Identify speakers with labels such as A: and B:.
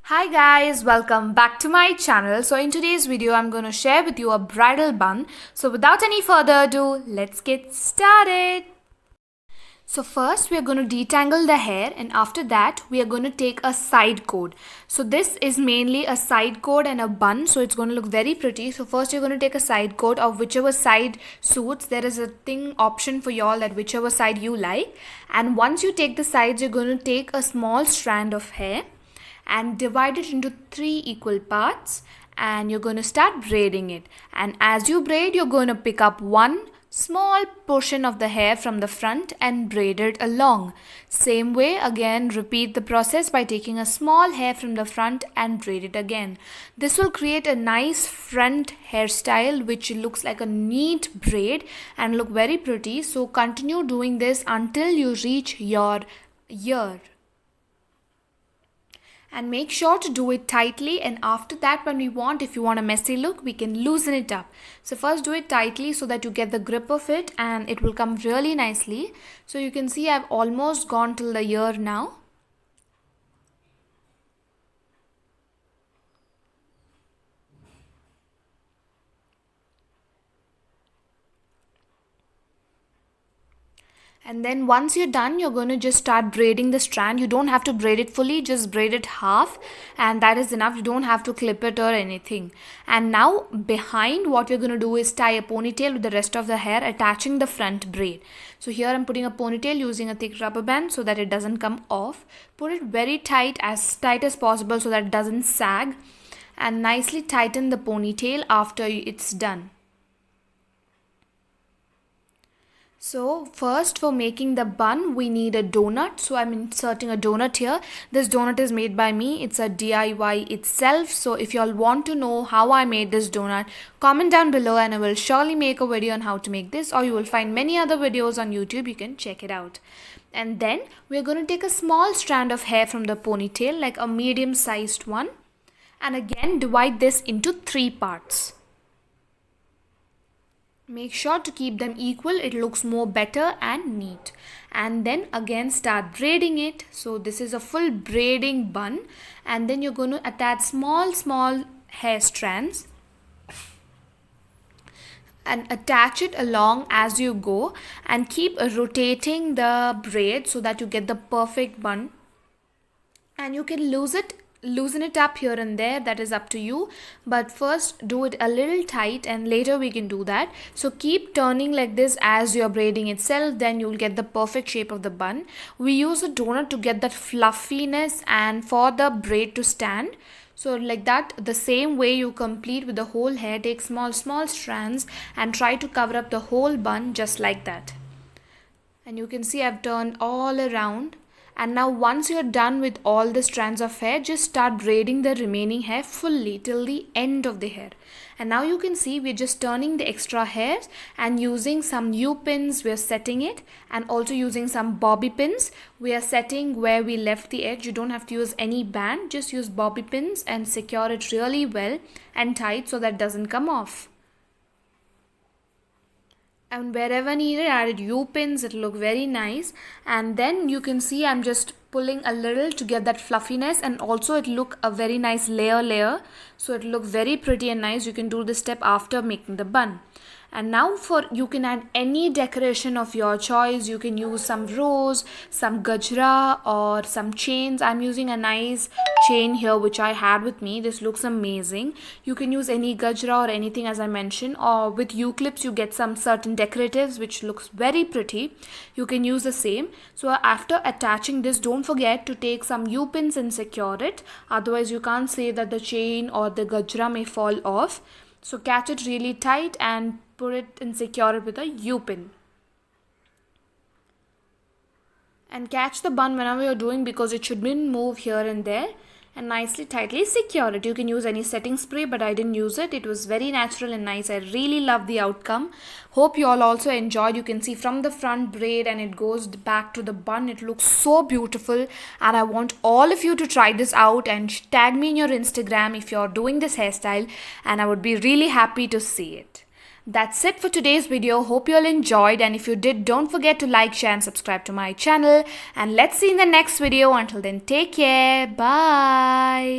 A: Hi guys, welcome back to my channel. So in today's video, I'm going to share with you a bridal bun. So without any further ado, let's get started. So first we are going to detangle the hair, and after that we are going to take a side coat. So this is mainly a side coat and a bun, so it's going to look very pretty. So first you're going to take a side coat of whichever side suits. There is a thing option for y'all that whichever side you like. And once you take the sides, you're going to take a small strand of hair and divide it into 3 equal parts, and you're going to start braiding it. And as you braid, you're going to pick up one small portion of the hair from the front and braid it along. Same way, again repeat the process by taking a small hair from the front and braid it again. This will create a nice front hairstyle which looks like a neat braid and look very pretty. So continue doing this until you reach your ear. And make sure to do it tightly, and after that if you want a messy look, we can loosen it up. So first do it tightly so that you get the grip of it and it will come really nicely. So you can see I've almost gone till the ear now. And then once you're done, you're going to just start braiding the strand. You don't have to braid it fully, just braid it half, and that is enough. You don't have to clip it or anything. And now behind, what you're going to do is tie a ponytail with the rest of the hair, attaching the front braid. So here I'm putting a ponytail using a thick rubber band so that it doesn't come off. Put it very tight as possible so that it doesn't sag, and nicely tighten the ponytail after it's done. So first, for making the bun, we need a donut. So I'm inserting a donut here. This donut is made by me. It's a DIY itself. So if you all want to know how I made this donut, comment down below and I will surely make a video on how to make this, or you will find many other videos on YouTube. You can check it out. And then we're going to take a small strand of hair from the ponytail, like a medium sized one. And again, divide this into 3 parts. Make sure to keep them equal. It looks more better and neat. And then again start braiding it. So this is a full braiding bun, and then you're going to attach small hair strands and attach it along as you go, and keep rotating the braid so that you get the perfect bun. And you can loosen it up here and there, that is up to you, but first do it a little tight and later we can do that. So keep turning like this as you're braiding itself, then you'll get the perfect shape of the bun. We use a donut to get that fluffiness and for the braid to stand. So like that, the same way you complete with the whole hair. Take small strands and try to cover up the whole bun just like that. And you can see I've turned all around. And now once you're done with all the strands of hair, just start braiding the remaining hair fully till the end of the hair. And now you can see we're just turning the extra hairs and using some U-pins, we're setting it, and also using some bobby pins. We are setting where we left the edge. You don't have to use any band, just use bobby pins and secure it really well and tight so that it doesn't come off. And wherever needed, added U-pins. It'll look very nice. And then you can see I'm just pulling a little to get that fluffiness, and also it look a very nice layer. So it'll look very pretty and nice. You can do this step after making the bun. And now you can add any decoration of your choice. You can use some rose, some gajra, or some chains. I'm using a nice chain here which I had with me. This looks amazing. You can use any gajra or anything as I mentioned, or with U-clips you get some certain decoratives which looks very pretty. You can use the same. So after attaching this, don't forget to take some U-pins and secure it. Otherwise you can't say that the chain or the gajra may fall off. So catch it really tight and put it and secure it with a U-pin. And catch the bun whenever you're doing, because it shouldn't move here and there, and nicely tightly secure it. You can use any setting spray, but I didn't use it. It was very natural and nice. I really love the outcome. Hope you all also enjoyed. You can see from the front braid and it goes back to the bun. It looks so beautiful, and I want all of you to try this out and tag me in your Instagram if you're doing this hairstyle, and I would be really happy to see it. That's it for today's video. Hope you all enjoyed, and if you did, don't forget to like, share and subscribe to my channel, and let's see in the next video. Until then, take care. Bye.